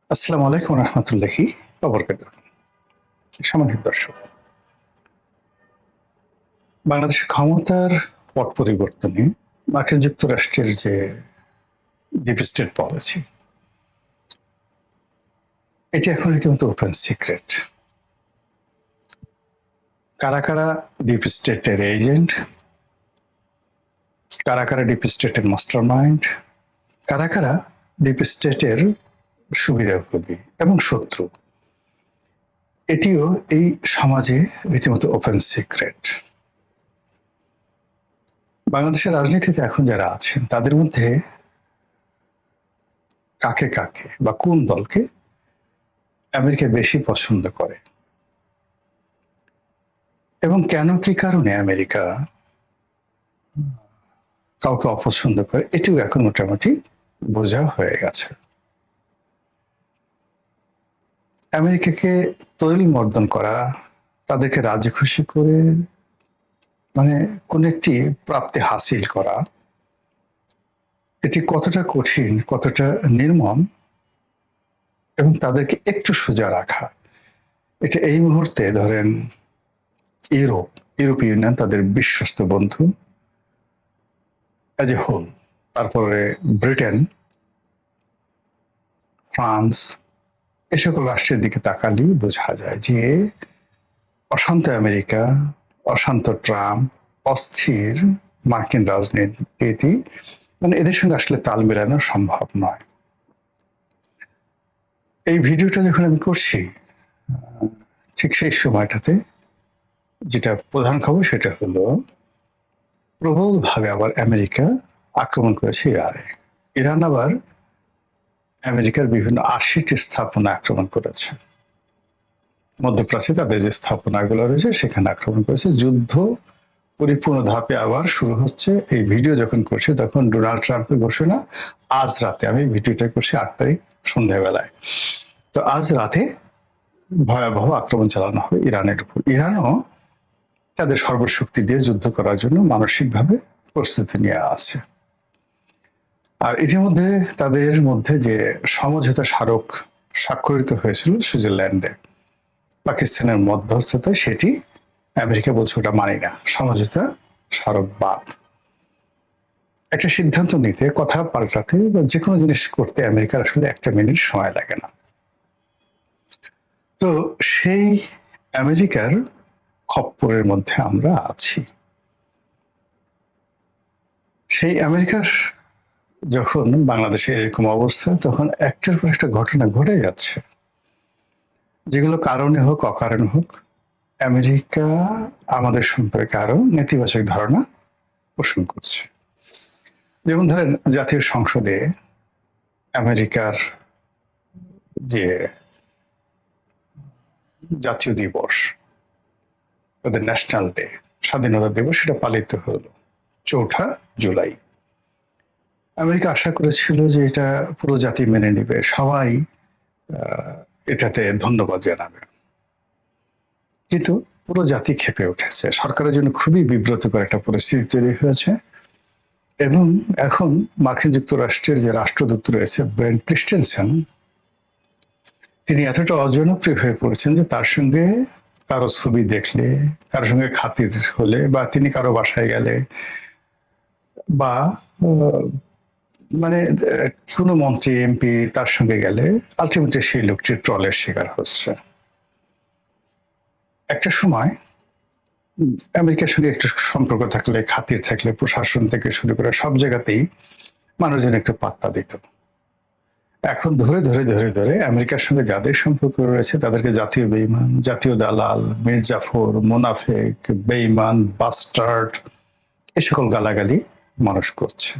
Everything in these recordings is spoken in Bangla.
আসসালামু আলাইকুম রহমতুল্লাহি ওয়া সম্মানিত দর্শক, বাংলাদেশের ক্ষমতার পট পরিবর্তনে মার্কিন যুক্তরাষ্ট্রের যে ডিপ স্টেট পলিসি, এটি এখন রীতিমতো ওপেন সিক্রেট। কারা কারা ডিপ স্টেটের এজেন্ট, কারা কারা ডিপ স্টেটের মাস্টার মাইন্ড, কারা কারা ডিপ স্টেটের সুবিধাভোগী এবং শত্রু, এটিও এই সমাজে রীতিমতো ওপেন সিক্রেট। বাংলাদেশের রাজনীতিতে এখন যারা আছেন তাদের মধ্যে কাকে কাকে বা কোন দলকে আমেরিকা বেশি পছন্দ করে এবং কেন কি কারণে আমেরিকা কাউকে অপছন্দ করে, এটিও এখন মোটামুটি বোঝা হয়ে গেছে। আমেরিকাকে তৈল মর্দন করা, তাদেরকে রাজি খুশি করে কোন একটি প্রাপ্তি হাসিল করা, এটি কতটা কঠিন, কতটা নির্মম এবং তাদেরকে একটু সোজা রাখা, এটা এই মুহূর্তে ধরেন ইউরোপীয় ইউনিয়ন তাদের বিশ্বস্ত বন্ধু অ্যাজ এ হোল, তারপরে ব্রিটেন, ফ্রান্স, এ সকল রাষ্ট্রের দিকে তাকালেই বোঝা যায় যে অশান্ত আমেরিকা, অশান্ত ট্রাম্প, অস্থির মার্কিন রাজনীতি, এদের সঙ্গে আসলে তাল মেলানো সম্ভব নয়। এই ভিডিওটা যখন আমি করছি, ঠিক সেই সময়টাতে যেটা প্রধান খবর সেটা হলো প্রবলভাবে আবার আমেরিকা আক্রমণ করেছে ইরানে। ইরান আবার আমেরিকার বিভিন্ন ৮০টি স্থাপনা আক্রমণ করেছে। মধ্যপ্রাচ্যে তাদের যে স্থাপনাগুলো রয়েছে সেখানে আক্রমণ করেছে। যুদ্ধ পরিপূর্ণ ধাপে আবার শুরু হচ্ছে। এই ভিডিও যখন করছি তখন ডোনাল্ড ট্রাম্পের ঘোষণা আজ রাতে, আমি ভিডিওটা করছি ৮ তারিখ সন্ধ্যাবেলায়, তো আজ রাতে ভয়াবহ আক্রমণ চালানো হবে ইরানের উপর। ইরানও তাদের সর্বশক্তি দিয়ে যুদ্ধ করার জন্য মানসিকভাবে প্রস্তুতি নিয়ে আছে। আর ইতিমধ্যে তাদের মধ্যে যে সমঝোতা স্মারক স্বাক্ষরিত হয়েছিল সুইজারল্যান্ডে পাকিস্তানের মধ্যস্থতায়, সেটি আমেরিকা বলছে ওটা মানি না, সমঝোতা স্মারক বাদ। একটা সিদ্ধান্ত নিতে, কথা পাল্টাতে বা যে কোনো জিনিস করতে আমেরিকার আসলে একটা মিনিট সময় লাগে না। তো সেই আমেরিকার খপ্পরের মধ্যে আমরা আছি। সেই আমেরিকার যখন বাংলাদেশে এরকম অবস্থা, তখন একটার পর একটা ঘটনা ঘটে যাচ্ছে, যেগুলো কারণে হোক অকারণে হোক আমেরিকা আমাদের সম্পর্কে আরো নেতিবাচক ধারণা পোষণ করছে। যেমন ধরেন, জাতীয় সংসদে আমেরিকার যে জাতীয় দিবস, তাদের ন্যাশনাল ডে, স্বাধীনতা দিবস, সেটা পালিত হলো ৪ঠা জুলাই। আমেরিকা আশা করেছিল যে এটা পুরো জাতি মেনে নেবে, সবাই এটাতে ধন্যবাদ জানাবে, কিন্তু পুরো জাতি ক্ষেপে উঠেছে। সরকারের জন্য খুবই বিব্রতকর একটা পরিস্থিতি তৈরি হয়েছে। এবং এখন মার্কিন যুক্তরাষ্ট্রের যে রাষ্ট্রদূত রয়েছে ব্রেন্ট ক্রিস্টেনসেন, তিনি এতটা অজনপ্রিয় হয়ে পড়েছেন যে তার সঙ্গে কারো ছবি দেখলে, কারোর সঙ্গে খাতির হলে, বা তিনি কারো বাসায় গেলে, বা কোনো মন্ত্রী এমপি তার সঙ্গে গেলে আলটিমেটলি সেই লোকটি ট্রলের শিকার হচ্ছে। একটা সময় আমেরিকার সঙ্গে একটু সম্পর্ক থাকলে, খাতির থাকলে, প্রশাসন থেকে শুরু করে সব জায়গাতেই মানুষজন একটু পাত্তা দিত। এখন ধরে ধরে ধরে ধরে আমেরিকার সঙ্গে যাদের সম্পর্ক রয়েছে তাদেরকে জাতীয় বেইমান, জাতীয় দালাল, মির্জাফর, মোনাফেক, বেইমান, বাস্টার্ড, এ সকল গালাগালি মানুষ করছে।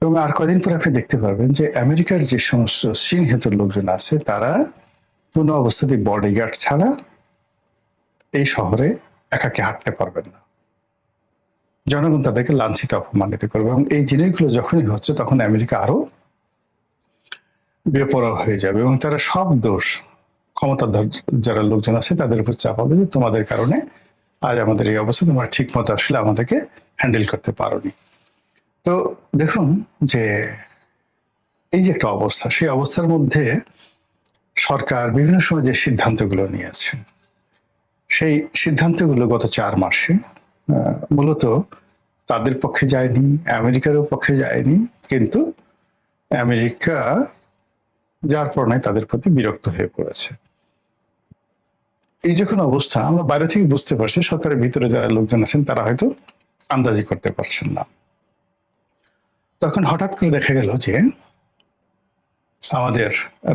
এবং আর কদিন পরে আপনি দেখতে পারবেন যে আমেরিকার যে সমস্ত সিনহেতুর লোকজন আছে তারা কোনো অবস্থাতেই বডিগার্ড ছাড়া এই শহরে একাকে হাঁটতে পারবেন না। জনগণ তাদেরকে লাঞ্ছিত, অপমানিত করবে। এবং এই জিনিসগুলো যখনই হচ্ছে তখন আমেরিকা আরো বেপরোয়া হয়ে যাবে এবং তারা সব দোষ ক্ষমতাধর যারা লোকজন আছে তাদের উপর চাপাবে যে তোমাদের কারণে আজ আমাদের এই অবস্থা, তোমরা ঠিক মতো আসলে আমাদেরকে হ্যান্ডেল করতে পারোনি। তো দেখুন যে এই যে একটা অবস্থা, সেই অবস্থার মধ্যে সরকার বিভিন্ন সময় যে সিদ্ধান্তগুলো নিয়েছে, সেই সিদ্ধান্তগুলো গত 4 মাসে মূলত তাদের পক্ষে যায়নি, আমেরিকারও পক্ষে যায়নি, কিন্তু আমেরিকা যার পর নাই তাদের প্রতি বিরক্ত হয়ে পড়েছে। এই যখন অবস্থা, আমরা বাইরে থেকে বুঝতে পারছি, সরকারের ভিতরে যারা লোকজন আছেন তারা হয়তো আন্দাজি করতে পারছেন না। তখন হঠাৎ করে দেখা গেল যে আমাদের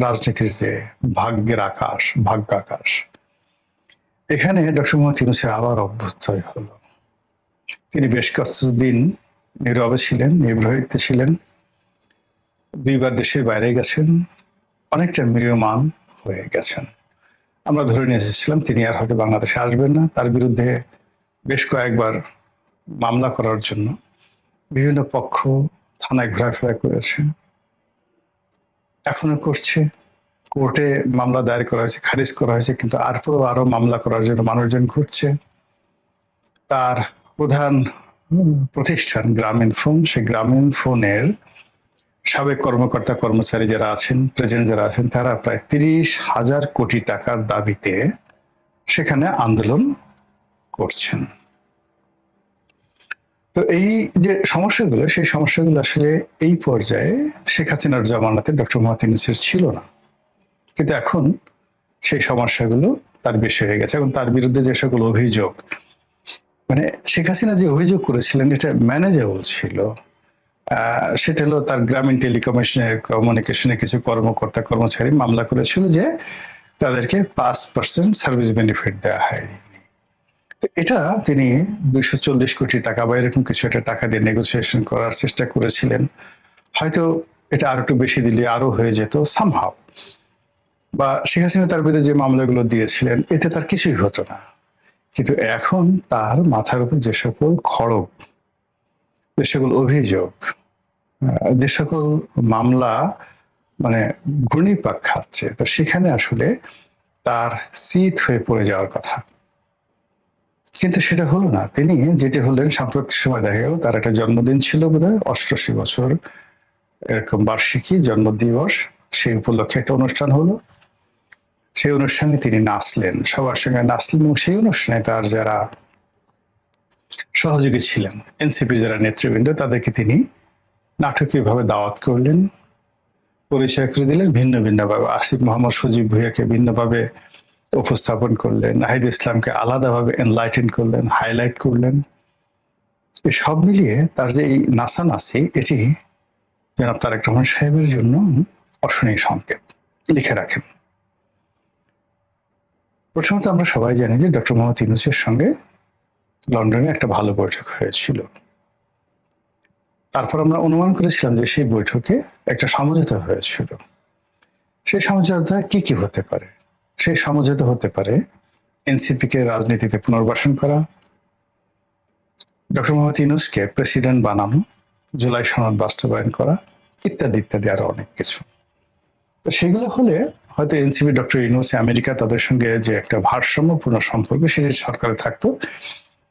রাজনীতির যে ভাগ্য আকাশ, এখানে ডক্টর মোহাম্মদ ইউনূসের আবার অভ্যুদয় হলো। তিনি বেশ কিছুদিন নীরবে ছিলেন, নিভৃতে ছিলেন, 2বার দেশের বাইরে গেছেন, অনেকটা ম্রিয়মাণ হয়ে গেছেন। আমরা ধরে নিয়ে এসেছিলাম তিনি আর হয়তো বাংলাদেশে আসবেন না। তার বিরুদ্ধে বেশ কয়েকবার মামলা করার জন্য বিভিন্ন পক্ষ থানায় ঘোরাফেরা করেছে, এখনো করছে। কোর্টে মামলা দায়ের করা হয়েছে, খারিজ করা হয়েছে, কিন্তু আরো মামলা করার জন্য মানুষজন ঘুরছে। তার প্রধান প্রতিষ্ঠান গ্রামীণ ফোন, সেই গ্রামীণ ফোনের সাবেক কর্মকর্তা কর্মচারী যারা আছেন, প্রেসিডেন্ট যারা আছেন, তারা প্রায় 30,000 কোটি টাকার দাবিতে সেখানে আন্দোলন করছেন। তো এই যে সমস্যাগুলো, সেই সমস্যাগুলো আসলে এই পর্যায়ে শেখ হাসিনার জামানাতে ডক্টর মোহাম্মদ ইউনূসের ছিল না, কিন্তু এখন সেই সমস্যাগুলো তার বেশি হয়ে গেছে। এবং তার বিরুদ্ধে যে সকল অভিযোগ, মানে শেখ হাসিনা যে অভিযোগ করেছিলেন এটা ম্যানেজেবল ছিল। সেটা হলো তার গ্রামীণ কমিউনিকেশনে কিছু কর্মকর্তা কর্মচারী মামলা করেছিল যে তাদেরকে 5% সার্ভিস বেনিফিট দেওয়া হয়নি। এটা তিনি 240 কোটি টাকা বা এরকম কিছু একটা টাকা দিয়ে নেগোসিয়েশন করার চেষ্টা করেছিলেন। হয়তো এটা আর একটু বেশি দিলে আরো হয়ে যেত সামহাও। বা শেখ হাসিনা তার বিরুদ্ধে যে মামলাগুলো দিয়েছিলেন এতে তার কিছুই হতো না। কিন্তু এখন তার মাথার উপর যে সকল খড়গ, যে সকল অভিযোগ, যে সকল মামলা মানে ঘূর্ণিপাক খাচ্ছে, তো সেখানে আসলে তার শীত হয়ে পড়ে যাওয়ার কথা, কিন্তু সেটা হলো না। তিনি যেটি হলেন, সাম্প্রতিক সময় দেখা গেল তার একটা জন্মদিন ছিল বোধহয়, 88 বছর এরকম বার্ষিকী জন্মদিবস, সেই উপলক্ষে একটা অনুষ্ঠান হলো। সেই অনুষ্ঠানে তিনি নাচলেন, সবার সঙ্গে নাচলেন, এবং সেই অনুষ্ঠানে তার যারা সহযোগী ছিলেন, এনসিপির যারা নেতৃবৃন্দ, তাদেরকে তিনি নাটকীয়ভাবে দাওয়াত করলেন, পরিচয় করে দিলেন ভিন্ন ভিন্নভাবে। আসিফ মোহাম্মদ সজীব ভুঁইয়াকে ভিন্নভাবে উপস্থাপন করলেন, নাহিদ ইসলামকে আলাদাভাবে এনলাইটেন করলেন, হাইলাইট করলেন। এই সব মিলিয়ে তার যে এই নাচানাচি, এটি জনাব তারেক রহমান সাহেবের জন্য অশনীয় সংকেত। লিখে রাখেন। প্রথমত আমরা সবাই জানি যে ডক্টর মোহাম্মদ ইউনূসের সঙ্গে লন্ডনে একটা ভালো বৈঠক হয়েছিল। তারপর আমরা অনুমান করেছিলাম যে সেই বৈঠকে একটা সমঝোতা হয়েছিল। সেই সমঝোতা কি কি হতে পারে? সেই সমঝোতা হতে পারে এনসিপিকে রাজনীতিতে পুনর্বাসন করা, ডক্টর মোহাম্মদ ইউনূসকে প্রেসিডেন্ট বানানো, জুলাই সনদ বাস্তবায়ন করা, ইত্যাদি ইত্যাদি আরো অনেক কিছু। তো সেগুলো হলে হয়তো এনসিপি, ডক্টর ইউনূস, আমেরিকা, তাদের সঙ্গে যে একটা ভারসাম্যপূর্ণ সম্পর্ক সেটি সরকারে থাকতো,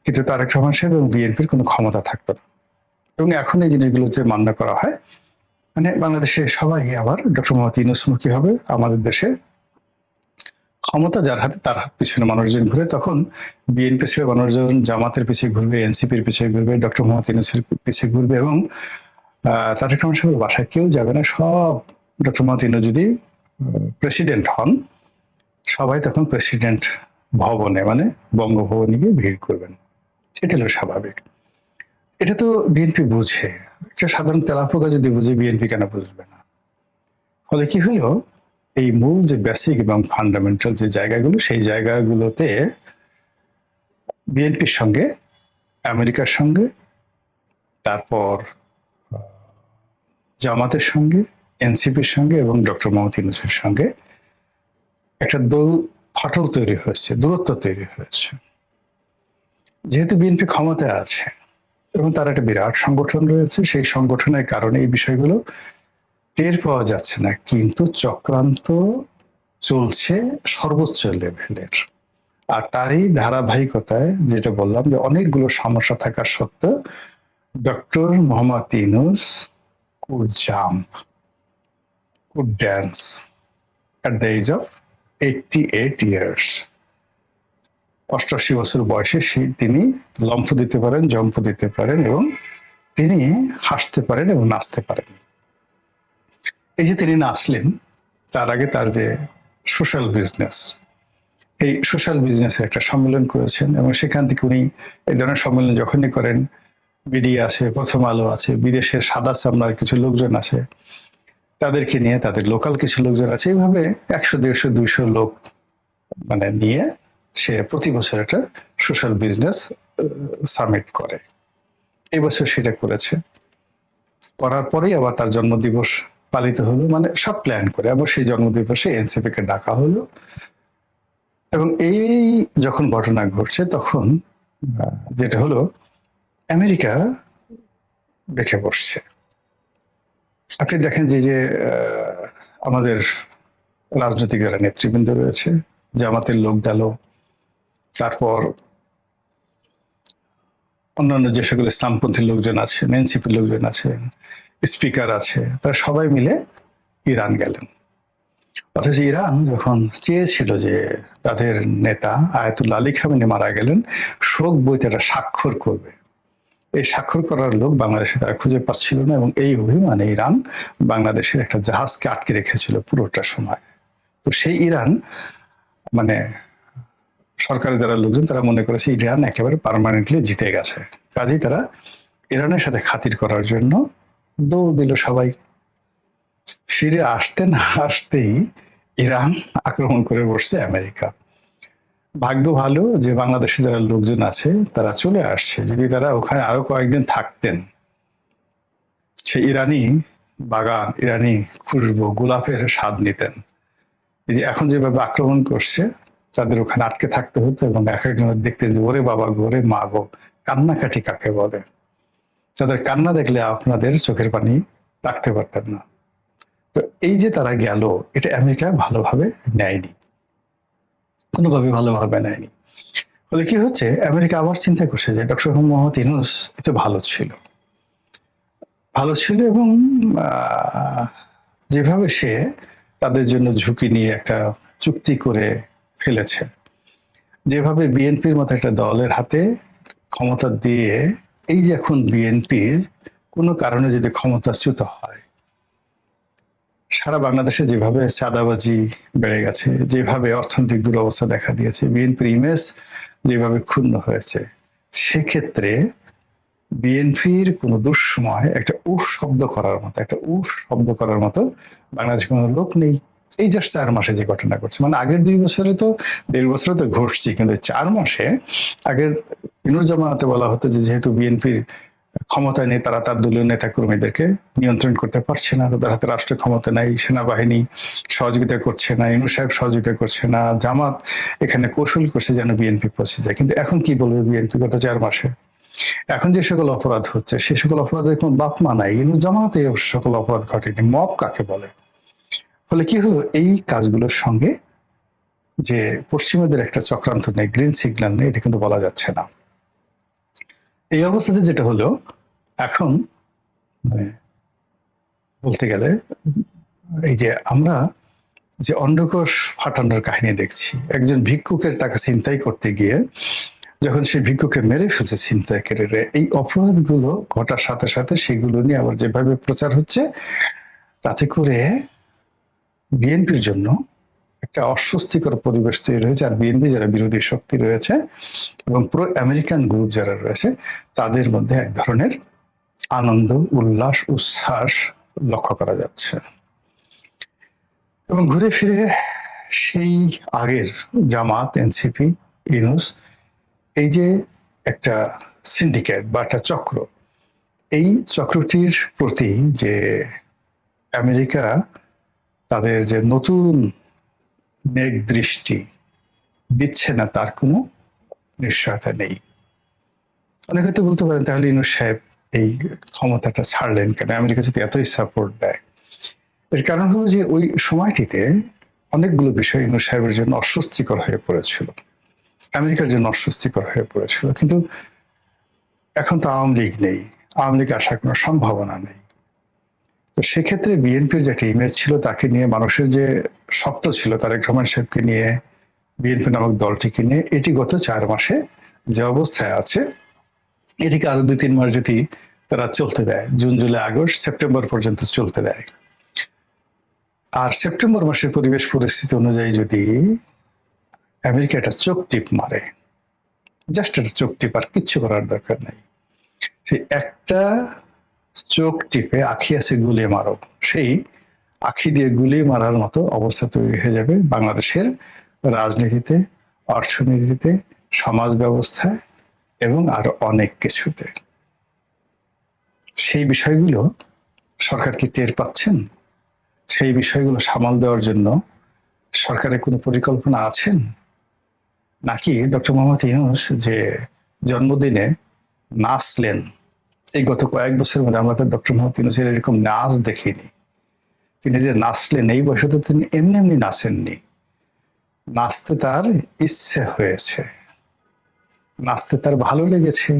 কিন্তু তারেক রহমান সাহেব এবং বিএনপির কোনো ক্ষমতা থাকতো না। এবং এখন এই জিনিসগুলো যে মান্য করা হয়, মানে বাংলাদেশে সবাই আবার ডক্টর মোহাম্মদ ইউনূসমুখী হবে। আমাদের দেশে ক্ষমতা যার হাতে, তার পিছনে মানুষজন ঘুরে, তখন বিএনপি ছেড়ে মানুষজন জামাতের পিছিয়ে ঘুরবে, এনসিপির পিছিয়ে ঘুরবে, ডক্টর মোহাম্মদ ইউনূসের পিছিয়ে ঘুরবে, এবং তারেক রহমান সাহেবের বাসায় কেউ যাবে না। সব ডক্টর মোহাম্মদ ইউনূস যদি প্রেসিডেন্ট হন, সবাই তখন প্রেসিডেন্ট ভবনে, মানে বঙ্গভবনে গিয়ে ভিড় করবেন। এটা হলো স্বাভাবিক। এটা তো বিএনপি বুঝে। একটা সাধারণ তেলাপোকা যদি বুঝে, বিএনপি কেন বুঝবে না? ফলে কি হলো, এই মূল যে বেসিক এবং ফান্ডামেন্টাল যে জায়গাগুলো, সেই জায়গাগুলোতে বিএনপির সঙ্গে, আমেরিকার সঙ্গে, তারপর জামাতের সঙ্গে, এনসিপির সঙ্গে এবং ডক্টর মোহাম্মদ ইউনূসের সঙ্গে একটা ফাটল তৈরি হয়েছে, দূরত্ব তৈরি হয়েছে। যেহেতু বিএনপি ক্ষমতায় আছে এবং তার একটা বিরাট সংগঠন রয়েছে, সেই সংগঠনের কারণে এই বিষয়গুলো টের পাওয়া যাচ্ছে না, কিন্তু চক্রান্ত চলছে সর্বোচ্চ লেভেলের। আর তারই ধারাবাহিকতায় যেটা বললাম, যে অনেকগুলো সমস্যা থাকা সত্ত্বেও doctor Mohammad Yunus could jump, could dance at the age of 88 years. 88 বছর বয়সে তিনি লম্ফ দিতে পারেন, জম্প দিতে পারেন এবং তিনি হাসতে পারেন এবং নাচতে পারেন। এই যে তিনি নাচলেন, তার আগে তার যে সোশ্যাল বিজনেস, এই সোশ্যাল বিজনেসের একটা সম্মেলন করেছেন এবং সেখান থেকে উনি এই ধরনের সম্মেলন যখনই করেন, বিডি আছে, প্রথম আলো আছে, বিদেশের সাদা চামড়ার কিছু লোকজন আছে, তাদেরকে নিয়ে, তাদের লোকাল কিছু লোকজন আছে, এইভাবে 100, 150, 200 লোক মানে নিয়ে সে প্রতি বছর একটা সোশ্যাল বিজনেস সামিট করে। এই বছর সেটা করেছে। করার পরেই আবার তার জন্মদিবস পালিত হলো, মানে সব প্ল্যান করে আবার সেই জন্মদিবসে এনসিপি কে ডাকা হলো। এবং এই যখন ঘটনা ঘটছে তখন যেটা হলো, আমেরিকা দেখে বসছে। আপনি দেখেন যে আমাদের রাজনৈতিক যারা নেতৃবৃন্দ রয়েছে, জামাতের লোক গেল, তারপর অন্যান্য যে সকল ইসলামপন্থী লোকজন আছেন, এনসিপির লোকজন আছেন, স্পিকার আছে, তারা সবাই মিলে ইরান গেলেন। অথচ ইরান যখন চেয়েছিল যে তাদের নেতা আয়াতুল্লাহ আলী খামেনি মারা গেলেন, শোক বই তারা স্বাক্ষর করবে, এই স্বাক্ষর করার লোক বাংলাদেশে তারা খুঁজে পাচ্ছিল না এবং এই অভিমানে ইরান বাংলাদেশের একটা জাহাজকে আটকে রেখেছিল পুরোটা সময়। তো সেই ইরান মানে সরকারের যারা লোকজন তারা মনে করেছে ইরান একেবারে পার্মানেন্টলি জিতে গেছে, কাজেই তারা ইরানের সাথে খাতির করার জন্য দৌড় দিল সবাই। ফিরে আসতে না আসতেই ইরান আক্রমণ করে বসছে আমেরিকা। ভাগ্য ভালো যে বাংলাদেশে যারা লোকজন আছে তারা চলে আসছে, যদি তারা ওখানে আরো কয়েকদিন থাকতেন, সে ইরানি বাগান, ইরানি খুশবু, গোলাপের স্বাদ নিতেন। এই যে এখন যেভাবে আক্রমণ করছে, তাদের ওখানে আটকে থাকতে হতো এবং এক একজনের দেখতেন যে ওরে বাবা গো, ওরে মা গো, কান্নাকাটি কাকে বলে। তাদের কান্না দেখলে আপনাদের চোখের পানি রাখতে পারতেন না। তো এই যে তারা গেল, এটা আমেরিকা ভালোভাবে নেয়নি, কোনোভাবে ভালোভাবে নেয়নি। ফলে কি হচ্ছে, আমেরিকা আবার চিন্তা করছে যে ডক্টর মোহাম্মদ ইউনূস এত ভালো ছিল এবং যেভাবে সে তাদের জন্য ঝুঁকি নিয়ে একটা চুক্তি করে ফেলেছে, যেভাবে বিএনপির মতো একটা দলের হাতে ক্ষমতা দিয়ে, এই যে এখন বিএনপির কোনো কারণে যদি ক্ষমতাচ্যুত হয়, সারা বাংলাদেশে যেভাবে চাঁদাবাজি বেড়ে গেছে, যেভাবে অর্থনৈতিক দুরবস্থা দেখা দিয়েছে, বিএনপির ইমেজ যেভাবে ক্ষুণ্ণ হয়েছে, সেক্ষেত্রে বিএনপির কোনো দুঃসময় একটা শব্দ করার মতো বাংলাদেশে কোনো লোক নেই। এই জাস্ট 4 মাসে যে ঘটনা ঘটছে, মানে আগের 2 বছরে তো 1.5 বছরে তো ঘটছে, কিন্তু 4 মাসে আগের ইউনূস জামানাতে বলা হতো যে যেহেতু বিএনপির ক্ষমতায় নেই, তারা তার দলীয় নেতা কর্মীদেরকে নিয়ন্ত্রণ করতে পারছে না, তাদের হাতে রাষ্ট্রীয় ক্ষমতা নাই, সেনাবাহিনী সহযোগিতা করছে না, ইউনূস সাহেব সহযোগিতা করছে না, জামাত এখানে কৌশল করছে যেন বিএনপি পৌঁছে যায়। কিন্তু এখন কি বলবে বিএনপি গত 4 মাসে? এখন যে সকল অপরাধ হচ্ছে, সে সকল অপরাধের কোনো বাপ মা নাই। ইউনূস জামানাতে এই সকল অপরাধ ঘটেনি। মব কাকে বলে? ফলে কি হলো, এই কাজগুলোর সঙ্গে যে পশ্চিমাদের একটা চক্রান্ত নেই, গ্রিন সিগন্যাল নেই, এটা কিন্তু বলা যাচ্ছে না। এই অবস্থাতে যেটা হলো, এখন মানে বলতে গেলে এই যে আমরা যে অন্ডকোষ ফাটানোর কাহিনী দেখছি, একজন ভিক্ষুকের টাকা ছিনতাই করতে গিয়ে যখন সে ভিক্ষুকে মেরে ফেলছে ছিনতাইকারীরা, এই অপরাধগুলো ঘটার সাথে সাথে সেগুলো নিয়ে আবার যেভাবে প্রচার হচ্ছে, তাতে করে বিএনপির জন্য একটা অস্বস্তিকর পরিবেশ তৈরি হয়েছে। আর বিএনপি যারা বিরোধী শক্তি রয়েছে এবং প্রো আমেরিকান গ্রুপ যারা রয়েছে, তাদের মধ্যে এক ধরনের আনন্দ, উল্লাস, উচ্ছ্বাস লক্ষ্য করা যাচ্ছে। এবং ঘুরে ফিরে সেই আগের জামাত, এনসিপি, ইউনূস, এই যে একটা সিন্ডিকেট বা একটা চক্র, এই চক্রটির প্রতি যে আমেরিকা তাদের যে নতুন নেক দৃষ্টি দিচ্ছে না, তার কোনো নিশ্চয়তা নেই। অনেকে হয়তো বলতে পারেন, তাহলে ইউনূস সাহেব এই ক্ষমতাটা ছাড়লেন কেন? আমেরিকা যদি এতই সাপোর্ট দেয়, এর কারণ হলো যে ওই সময়টিতে অনেকগুলো বিষয় ইউনূস সাহেবের জন্য অস্বস্তিকর হয়ে পড়েছিল, আমেরিকার জন্য অস্বস্তিকর হয়ে পড়েছিল। কিন্তু এখন তো আওয়ামী লীগ নেই, আওয়ামী লীগ আসার কোনো সম্ভাবনা নেই। তো সেক্ষেত্রে বিএনপির যে একটা ইমেজ ছিল, তাকে নিয়ে মানুষের যে স্বপ্ন ছিল তারেক রহমান সাহেবকে নিয়ে, বিএনপি নামক দলটিকে নিয়ে, এটি গত 4 মাসে যে অবস্থায় আছে, এটিকে আরো 2-3 মাস যদি তারা চলতে দেয়, জুন জুলাই আগস্ট সেপ্টেম্বর পর্যন্ত চলতে দেয়, আর সেপ্টেম্বর মাসের পরিবেশ পরিস্থিতি অনুযায়ী যদি আমেরিকা একটা চোখ টিপ মারে, জাস্ট একটা চোখ টিপ, আর কিচ্ছু করার দরকার নেই, সেই একটা চোখ টিপে আখি আছে গুলি মারো, সেই আখি দিয়ে গুলি মারার মতো অবস্থা তৈরি হয়ে যাবে বাংলাদেশের রাজনীতিতে, অর্থনীতিতে, সমাজ ব্যবস্থায় এবং আরো অনেক কিছুতে। সেই বিষয়গুলো সরকার কি টের পাচ্ছেন? সেই বিষয়গুলো সামাল দেওয়ার জন্য সরকারের কোনো পরিকল্পনা আছেন? নাকি ডক্টর মোহাম্মদ ইউনূস যে জন্মদিনে নাচলেন, এই গত কয়েক বছরের মধ্যে আমরা তো ডক্টর মোহাম্মদ ইউনূসের এরকম নাচ দেখিনি। তিনি যে নাচলেন, এই বয়সে তো তিনি এমনি এমনি নাচেননি, নাচতে তার ইচ্ছে হয়েছে, নাচতে তার ভালো লেগেছে,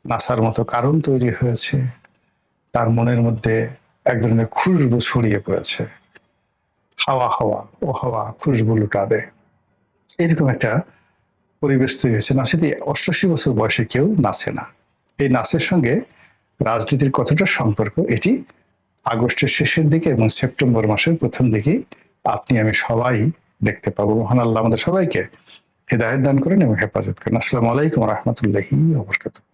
নাচার মতো কারণ তৈরি হয়েছে, তার মনের মধ্যে এক ধরনের খুশবু ছড়িয়ে পড়েছে, হাওয়া হাওয়া ও হাওয়া খুশবু লুটাবে, এরকম একটা পরিবেশ তৈরি হয়েছে। নাচেতে 88 বছর বয়সে কেউ নাচে না। এই নাচের সঙ্গে রাজনীতির কতটা সম্পর্ক, এটি আগস্টের শেষের দিকে এবং সেপ্টেম্বর মাসের প্রথম দিকে আপনি আমি সবাই দেখতে পাবো। মহান আল্লাহ আমাদের সবাইকে হেদায়েত দান করেন এবং হেফাজত করেন। আসসালামু আলাইকুম ওয়া রাহমাতুল্লাহি ওয়া বারাকাতুহু।